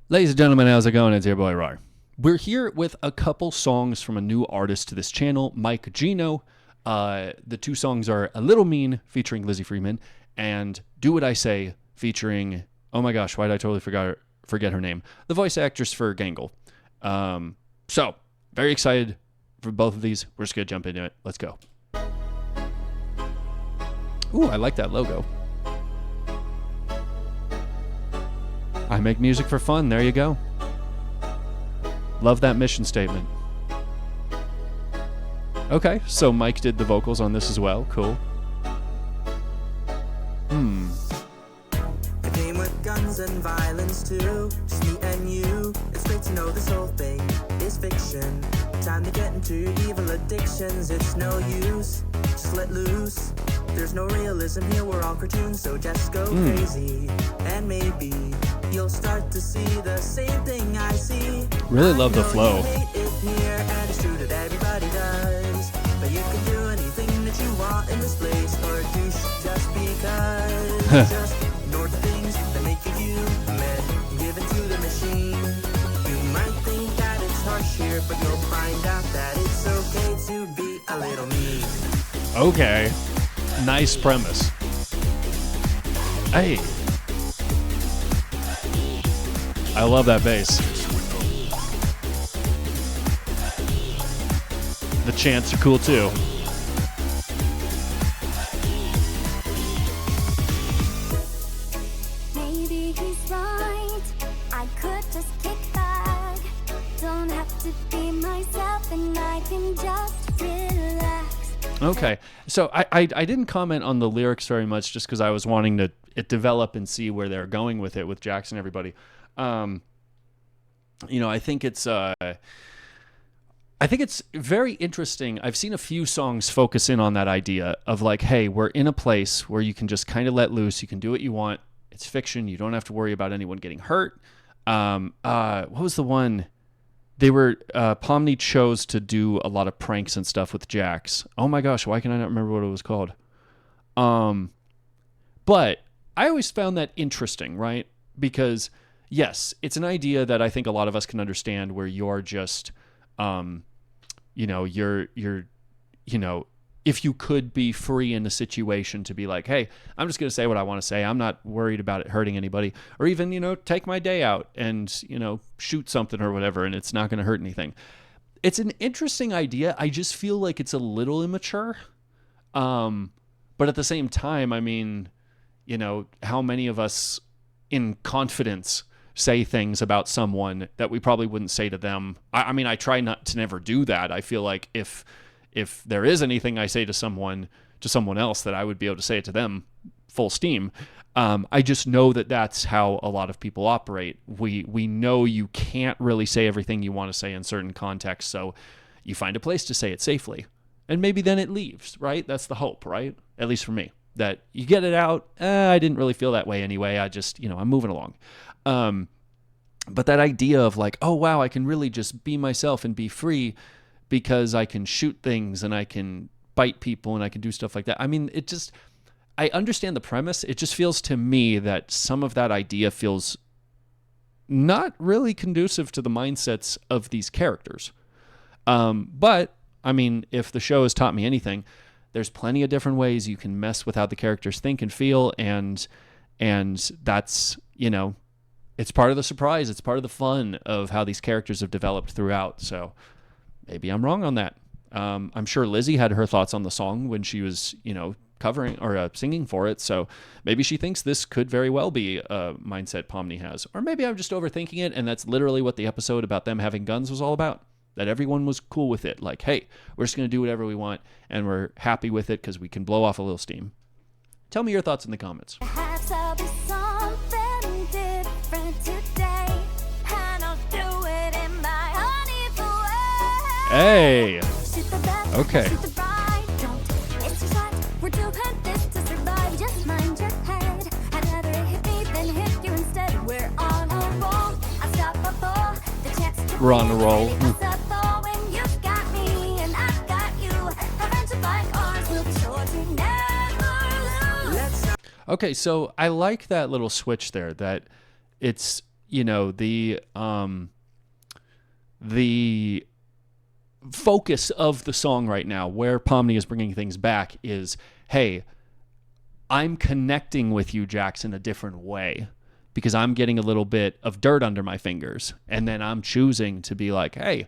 Ladies and gentlemen, how's it going? It's your boy Rar. We're here with a couple songs from a new artist to this channel, Mike Geno. The two songs are A Little Mean featuring Lizzie Freeman and Do What I Say featuring, oh my gosh, why did I totally forget her name? The voice actress for Gangle. So, very excited for both of these. We're just going to jump into it. Let's go. Ooh, I like that logo. I make music for fun. There you go. Love that mission statement. Okay, so Mike did the vocals on this as well. Cool. A game with guns and violence too. Just me and you. It's great to know this whole thing is fiction. Time to get into your evil addictions. It's no use. Just let loose. There's no realism here. We're all cartoons, so just go crazy. And maybe you'll start to see the same thing I see. Really love the flow. You hate it here, and it's true that everybody does. But you can do anything that you want in this place, or do just because. Just ignore the things that make you human. Give it to the machine. You might think that it's harsh here, but you'll find out that it's okay to be a little mean. Okay. Nice premise. Hey. I love that bass. The chants are cool too. Maybe he's right. I could just kick back. Don't have to be myself and I can just relax. Okay. So I didn't comment on the lyrics very much just because I was wanting to develop and see where they're going with it with Jackson and everybody. I think it's very interesting. I've seen a few songs focus in on that idea of like, hey, we're in a place where you can just kind of let loose. You can do what you want. It's fiction. You don't have to worry about anyone getting hurt. What was the one? They were, Pomni chose to do a lot of pranks and stuff with Jax. Oh my gosh, why can I not remember what it was called? But I always found that interesting, right? Because yes, it's an idea that I think a lot of us can understand where you're just, if you could be free in a situation to be like, hey, I'm just going to say what I want to say. I'm not worried about it hurting anybody, or even, take my day out and, shoot something or whatever, and it's not going to hurt anything. It's an interesting idea. I just feel like it's a little immature. But at the same time, I mean, how many of us in confidence say things about someone that we probably wouldn't say to them. I mean, I try not to never do that. I feel like if there is anything I say to someone else, that I would be able to say it to them full steam. I just know that that's how a lot of people operate. We know you can't really say everything you want to say in certain contexts, so you find a place to say it safely. And maybe then it leaves, right? That's the hope, right? At least for me. That you get it out, I didn't really feel that way anyway. I just, I'm moving along. But that idea of like, oh wow, I can really just be myself and be free because I can shoot things and I can bite people and I can do stuff like that. I mean, I understand the premise. It just feels to me that some of that idea feels not really conducive to the mindsets of these characters. But I mean, if the show has taught me anything, there's plenty of different ways you can mess with how the characters think and feel, and that's, it's part of the surprise. It's part of the fun of how these characters have developed throughout. So maybe I'm wrong on that. I'm sure Lizzie had her thoughts on the song when she was, covering or singing for it. So maybe she thinks this could very well be a mindset Pomni has. Or maybe I'm just overthinking it, and that's literally what the episode about them having guns was all about. That everyone was cool with it. Like, hey, we're just going to do whatever we want, and we're happy with it because we can blow off a little steam. Tell me your thoughts in the comments. Perhaps I'll be something different today, and I'll do it in my honeyful way. Hey. Shoot the left, Okay. shoot the right, don't. It's too short. We're doing this to survive. Just mind your head. I'd rather it hit me than hit you instead. We're on a roll. Unstoppable. The chance to We're on a roll. When you've got me and I've got you. A friendship like ours will be sure to never lose. Okay, so I like that little switch there, that it's, the focus of the song right now, where Pomni is bringing things back, is, hey, I'm connecting with you, Jackson, a different way because I'm getting a little bit of dirt under my fingers. And then I'm choosing to be like, hey,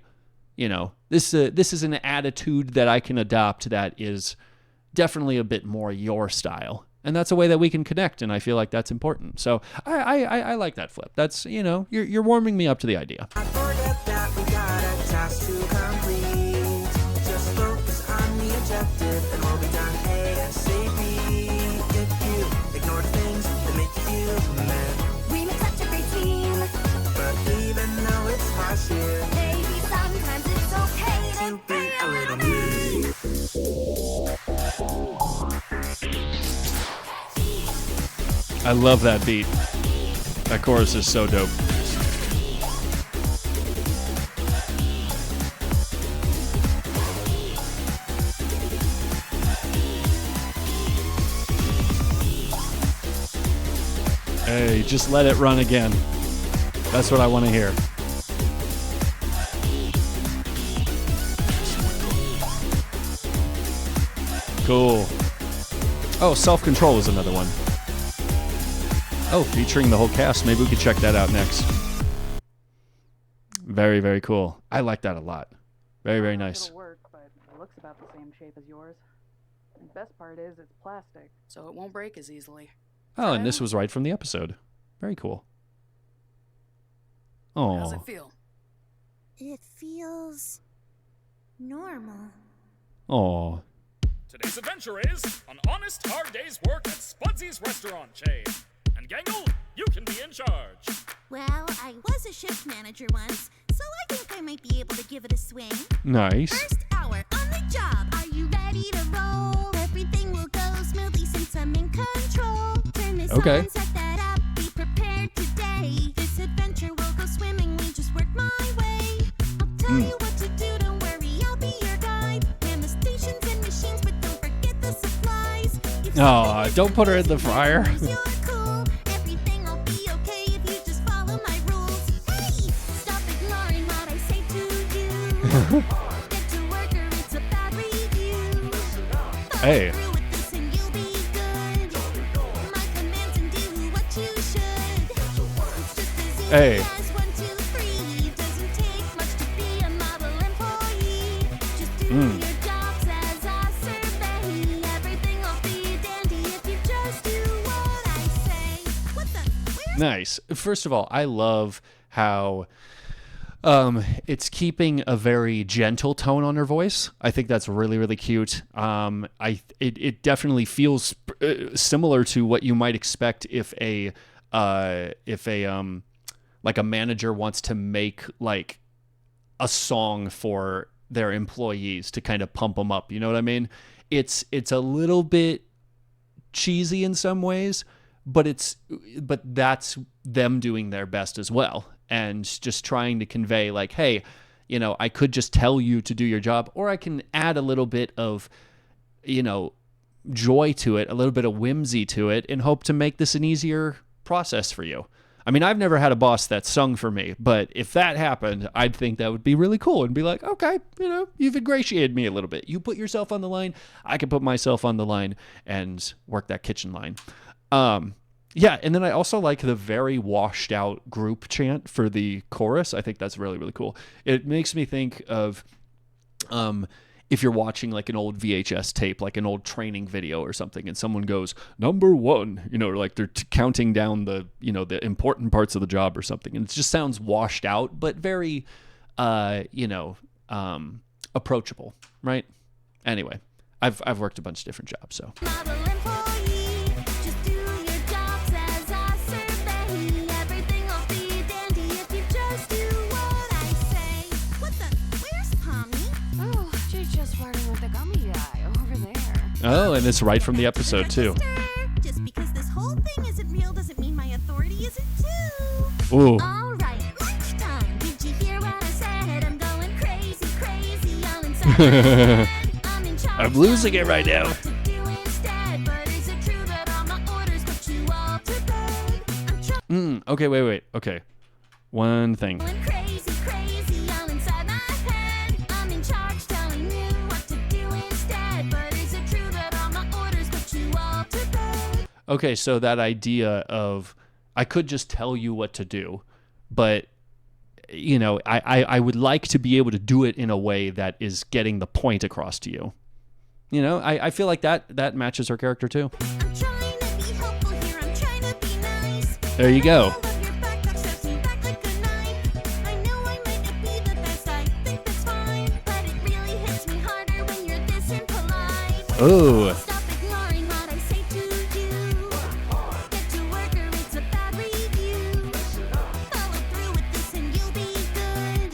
this is an attitude that I can adopt that is definitely a bit more your style. And that's a way that we can connect, and I feel like that's important. So I like that flip. That's, you're warming me up to the idea. I forget that we got a task to complete. Just focus on the objective and we'll be done ASAP. If you ignore the things that make you human. We make such a great team. But even though it's harsh here, Maybe sometimes it's okay to to be a little mean. I love that beat. That chorus is so dope. Hey, just let it run again. That's what I want to hear. Cool. Oh, Self-Control is another one. Oh, featuring the whole cast. Maybe we could check that out next. Very, very cool. I like that a lot. Very, very nice. It'll work, but it looks about the same shape as yours. And the best part is it's plastic, so it won't break as easily. Oh, and this was right from the episode. Very cool. How's it Oh. feel? It feels normal. Oh. Today's adventure is an honest, hard day's work at Spudsy's restaurant chain. And Gangle, you can be in charge. Well, I was a shift manager once, so I think I might be able to give it a swing. Nice. First hour on the job. Are you ready to roll? Everything will go smoothly since I'm in control. Turn this Okay. on, set that up, be prepared today. This adventure will go swimmingly, just work my way. I'll tell you what to do, don't worry, I'll be your guide. Man the stations and machines, but don't forget the supplies. If Aw, something don't put her in the isn't fryer. you're cool. Everything will be okay if you just follow my rules. Hey, stop ignoring what I say to you. Get to work or it's a bad review. Follow Hey. through with this and you'll be good. My commands and do what you should. It's just as easy Hey. as 1, 2, 3. Doesn't take much to be a model employee. Just do your jobs as a survey. Everything will be dandy if you just do what I say. What the? Where's Nice. First of all, I love how it's keeping a very gentle tone on her voice. I think that's really, really cute. It definitely feels similar to what you might expect if a like a manager wants to make like a song for their employees to kind of pump them up. You know what I mean? It's a little bit cheesy in some ways, but that's them doing their best as well, and just trying to convey like, hey, I could just tell you to do your job, or I can add a little bit of joy to it, a little bit of whimsy to it, and hope to make this an easier process for you. I mean, I've never had a boss that sung for me, but if that happened, I'd think that would be really cool and be like, okay, you've ingratiated me a little bit. You put yourself on the line, I can put myself on the line and work that kitchen line. Yeah, and then I also like the very washed out group chant for the chorus. I think that's really, really cool. It makes me think of if you're watching like an old VHS tape, like an old training video or something, and someone goes, "Number 1," like they're counting down the, the important parts of the job or something. And it just sounds washed out, but very, approachable, right? Anyway, I've worked a bunch of different jobs, so. model employee? Just do your jobs as a survey. Everything will be dandy if you just do what I say. What the? Where's Pomni? Oh, she's just flirting with the gummy guy over there. Oh, and it's right from the episode too. Just because this whole thing isn't real doesn't mean my authority isn't too. Ooh. All right, lunchtime. Did you hear what I said? I'm going crazy, crazy, all inside my head. I'm in charge. I'm losing it right now. What to do instead? But is it true that all my orders put you all to bed? I'm trying. Okay, wait. Okay. One thing. Going crazy, crazy, all inside my head. I'm in charge, telling you what to do instead. But is it true that all my orders put you all to bed? Okay, so that idea of I could just tell you what to do, but you know, I would like to be able to do it in a way that is getting the point across to you. You know, I feel like that matches her character too. I'm trying to be helpful here, I'm trying to be nice. There you go. I love your backpack, stabs me back like a knife. I know I might not be the best, I think that's fine. But it really hits me harder when you're this impolite. Ooh. Stop ignoring what I say to you. Get to work or it's a bad review. Follow through with this and you'll be good.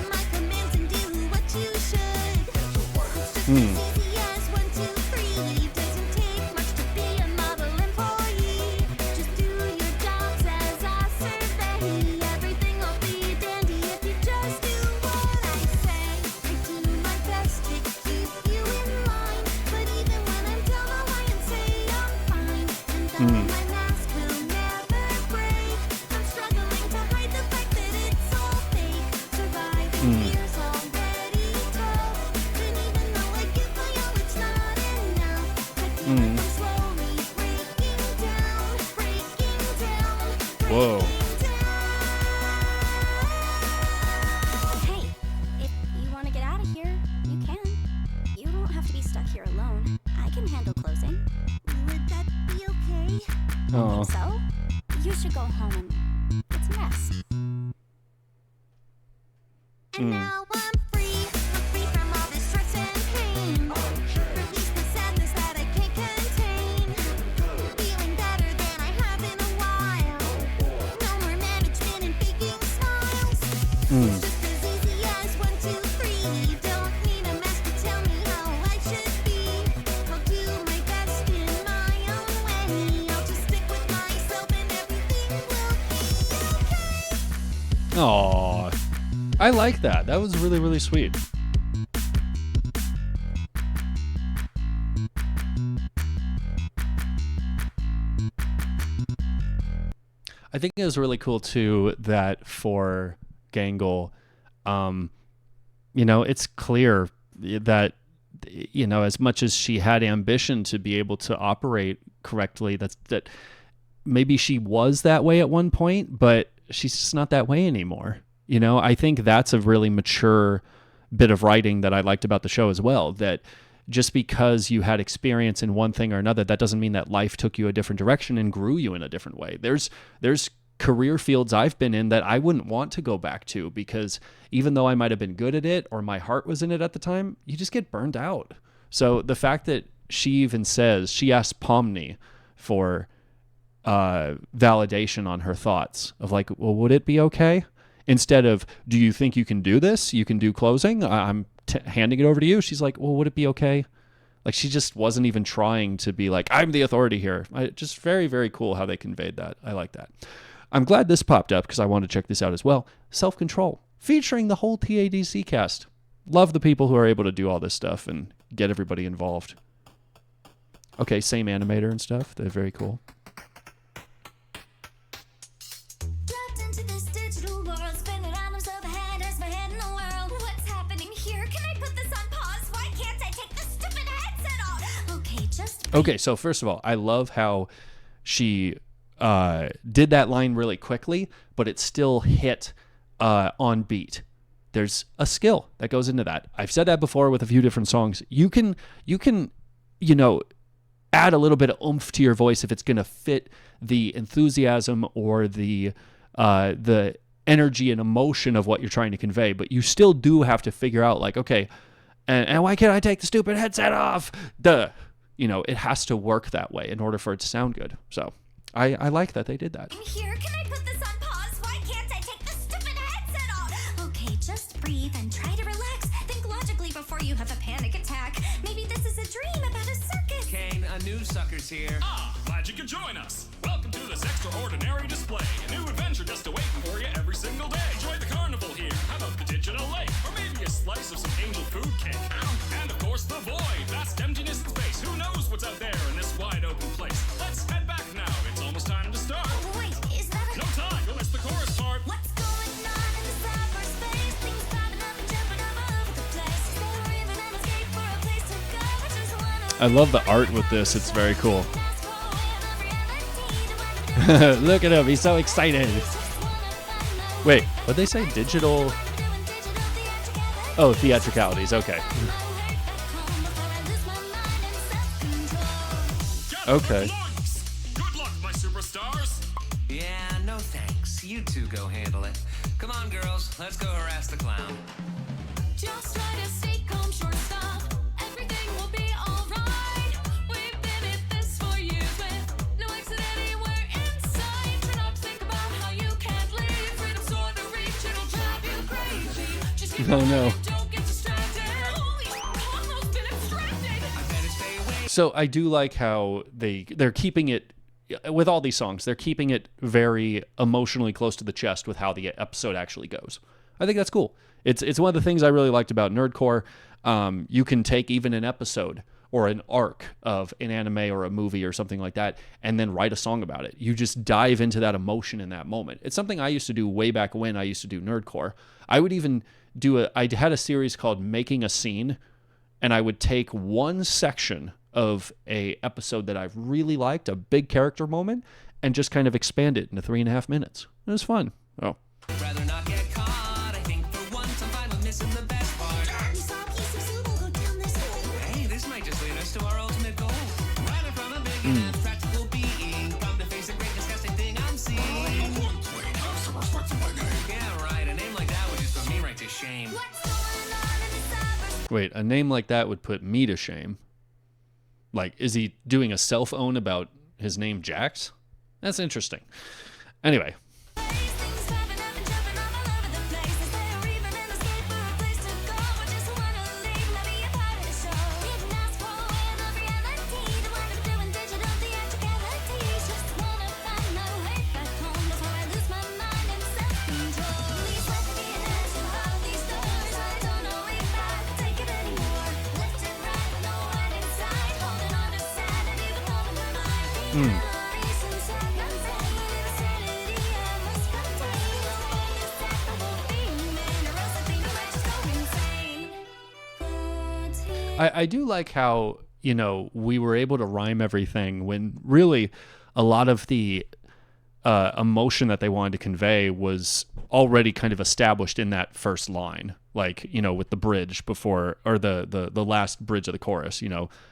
My commands and do what you should. It's just as easy as 1, 2, 3. Doesn't take much to be a model employee. Just do your jobs as a survey. Everything will be dandy if you just do what I say. I do my best to keep you in line, but even when I'm down, I'll lie and say I'm fine. And though my mask will never break, I'm struggling to hide the fact that it's all fake. Surviving here's already tough, and even though I give my all, it's not enough. I feel like I'm slowly breaking down, Whoa. Hey, if you want to get out of here, you can. You don't have to be stuck here alone. I can handle closing. Would that be okay? Oh. So, you should go home and get some rest. And now I'm free. I'm free from all this stress and pain. Release the sadness that I can't contain. Feeling better than I have in a while. No more management and faking smiles. It's just as easy as 1, 2, 3. You don't need a mask to tell me how I should be. I'll do my best in my own way. I'll just stick with myself and everything will be okay. Aw. I like that. That was really, really sweet. I think it was really cool too that for Gangle, you know, it's clear that, you know, as much as she had ambition to be able to operate correctly, that maybe she was that way at one point, but she's just not that way anymore. You know, I think that's a really mature bit of writing that I liked about the show as well, that just because you had experience in one thing or another, that doesn't mean that life took you a different direction and grew you in a different way. There's career fields I've been in that I wouldn't want to go back to, because even though I might have been good at it or my heart was in it at the time, you just get burned out. So the fact that she even says, she asked Pomni for validation on her thoughts of like, well, would it be okay? Instead of, do you think you can do this? You can do closing? I'm handing it over to you. She's like, well, would it be okay? Like, she just wasn't even trying to be like, I'm the authority here. Just very, very cool how they conveyed that. I like that. I'm glad this popped up because I want to check this out as well. Self-Control, featuring the whole TADC cast. Love the people who are able to do all this stuff and get everybody involved. Okay, same animator and stuff. They're very cool. Dropped into this digital world, spinning atoms of a head as my head in the world. What's happening here? Can I put this on pause? Why can't I take the stupid headset off? Okay, just Okay, so first of all, I love how she did that line really quickly, but it still hit on beat. There's a skill that goes into that. I've said that before with a few different songs. You can, you know, add a little bit of oomph to your voice if it's going to fit the enthusiasm or the energy and emotion of what you're trying to convey. But you still do have to figure out, like, okay, and why can't I take the stupid headset off? You know, it has to work that way in order for it to sound good. So I like that they did that. here. Can I put this on pause? Why can't I take the stupid headset off? Okay, just breathe and try to relax. Think logically before you have a panic attack. Maybe this is a dream about a circus. Kane, a new sucker's here. Ah, glad you could join us. Welcome to this extraordinary display. A new adventure just awaiting for you every single day. Enjoy the carnival here. How about the digital lake? Or maybe a slice of some angel food cake. And of course the void. Vast emptiness in space. Who knows what's out there in this wide open place? Let's head back now. It's almost time to start. Wait, is that a... No time. You'll miss the chorus part. Let's go! I love the art with this. It's very cool. Look at him. He's so excited. Wait, what'd they say? Digital... Oh, theatricalities. Okay. Okay. Good luck, my superstars. Yeah, no thanks. You two go handle it. Come on, girls. Let's go harass the clown. Just try to stay calm, short stop. Everything will be alright. We've been at this for years with no exit anywhere in sight. Try not to think about how you can't leave. Freedom's so to reach, it'll drive you crazy. Just keep Oh, no. don't get distracted. Holy, almost been abstracted. I better stay away. So I do like how they're keeping it, with all these songs, they're keeping it very emotionally close to the chest with how the episode actually goes. I think that's cool. It's one of the things I really liked about Nerdcore. You can take even an episode or an arc of an anime or a movie or something like that and then write a song about it. You just dive into that emotion in that moment. It's something I used to do way back when I used to do Nerdcore. I would even I had a series called Making a Scene, and I would take one section of a episode that I really liked, a big character moment, and just kind of expand it into 3.5 minutes. It was fun. Oh. Rather not get caught. I think for once I'm fine with missing the best part. We saw a piece of soup, we'll go down this hole. Hey, this might just lead us to our ultimate goal. Running from a big and practical being. Come to face a great disgusting thing I'm seeing. Yeah, right. A name like that would just put me right to shame. What's going on in the cyber? Wait, a name like that would put me to shame. Like, is he doing a self-own about his name Jax? That's interesting. Anyway. Things popping up and jumping all over the place. Is there even an escape or a place to go? I just wanna leave, let me a part of the show. Didn't ask for a way of reality. The work of doing digital theatricalities. Just wanna find my way back home before I lose my mind and self-control. Please let me in as you hold these doors. I don't know if I can take it anymore. Left and right, no one inside. Holding on to sanity with all of my mind. I do like how, we were able to rhyme everything when really a lot of the emotion that they wanted to convey was already kind of established in that first line. Like, with the bridge before, or the last bridge of the chorus,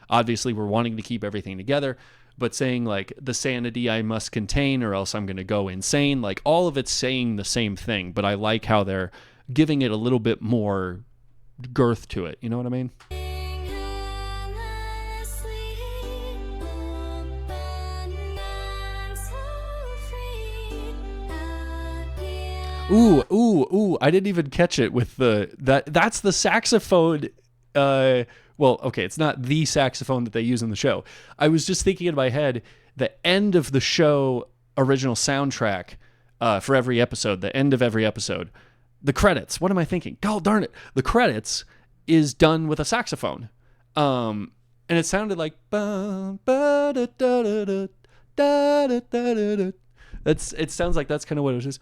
obviously we're wanting to keep everything together, but saying like the sanity I must contain or else I'm going to go insane, like all of it's saying the same thing, but I like how they're giving it a little bit more girth to it. You know what I mean? Ooh, I didn't even catch it with that's the saxophone. Well, okay, it's not the saxophone that they use in the show. I was just thinking in my head, the end of the show original soundtrack for every episode, the end of every episode, the credits. What am I thinking? God darn it. The credits is done with a saxophone. And it sounded like it sounds like that's kind of what it is.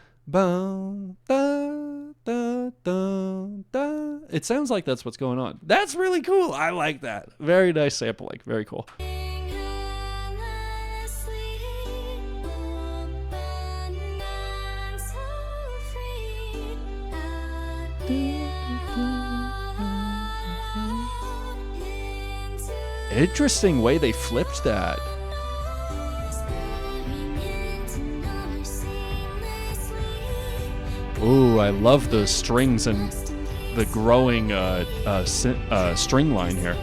It sounds like that's what's going on. That's really cool. I like that. Very nice sampling. Very cool. Interesting way they flipped that. Ooh, I love the strings and the growing string line here.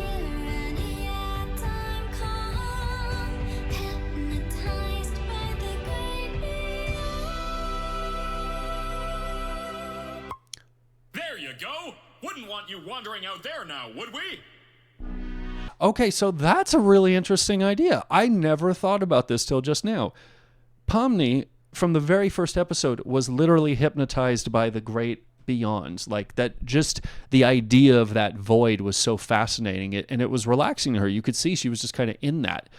There you go. Wouldn't want you wandering out there now, would we? Okay, so that's a really interesting idea. I never thought about this till just now. Pomni, from the very first episode, was literally hypnotized by the great beyonds. Like, that, just the idea of that void was so fascinating, and it was relaxing to her. You could see she was just kind of in that.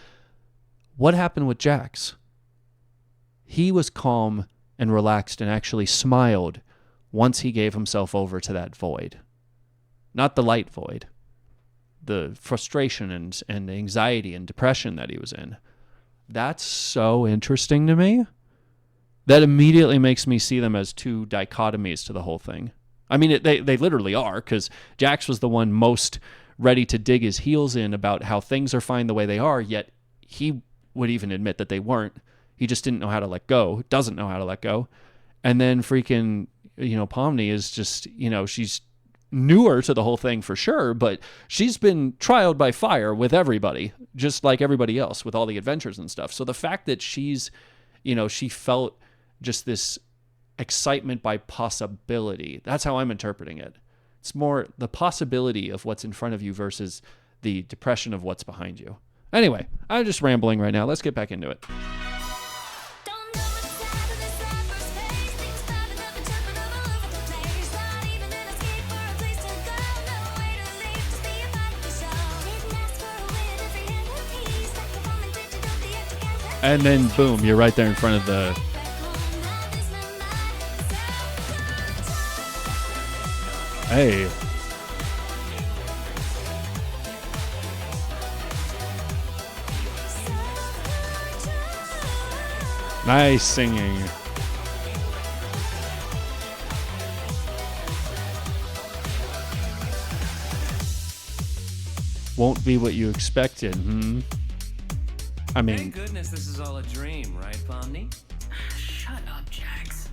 What happened with Jax? He was calm and relaxed and actually smiled once he gave himself over to that void. Not the light void, the frustration and anxiety and depression that he was in. That's so interesting to me. That immediately makes me see them as two dichotomies to the whole thing. I mean, they literally are, because Jax was the one most ready to dig his heels in about how things are fine the way they are, yet he would even admit that they weren't. He just didn't know how to let go, doesn't know how to let go. And then freaking, Pomni is just, she's newer to the whole thing for sure, but she's been trialed by fire with everybody, just like everybody else with all the adventures and stuff. So the fact that she's, she felt just this excitement by possibility, that's how I'm interpreting it. It's more the possibility of what's in front of you versus the depression of what's behind you. Anyway, I'm just rambling right now. Let's get back into it. Don't know what's out of this cyber's face. Things popping up and jumping all over the place. Not even an escape or a place to go. No way to leave, just be a part of the show. Didn't ask for a win, every hand a piece. Like a woman digital, the extra can't. And then boom, you're right there in front of the... Hey. Nice singing. Won't be what you expected, I mean... Thank goodness this is all a dream, right, Pomni? Shut up, Jax.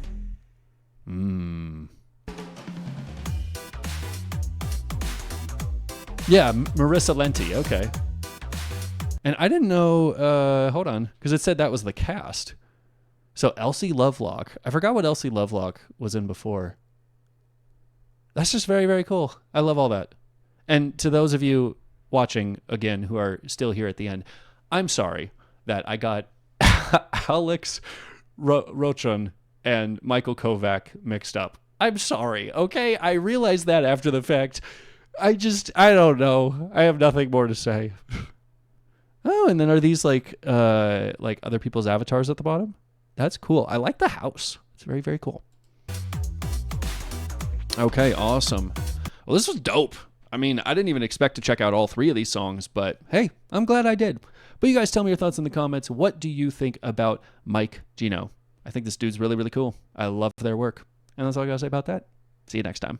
Yeah, Marissa Lenti, okay. And I didn't know, hold on, because it said that was the cast. So Elsie Lovelock. I forgot what Elsie Lovelock was in before. That's just very, very cool. I love all that. And to those of you watching, again, who are still here at the end, I'm sorry that I got Alex Rochon and Michael Kovac mixed up. I'm sorry, okay? I realized that after the fact. I don't know. I have nothing more to say. Oh, and then are these like other people's avatars at the bottom? That's cool. I like the house. It's very, very cool. Okay, awesome. Well, this was dope. I mean, I didn't even expect to check out all 3 of these songs, but hey, I'm glad I did. But you guys tell me your thoughts in the comments. What do you think about Mike Geno? I think this dude's really, really cool. I love their work. And that's all I gotta say about that. See you next time.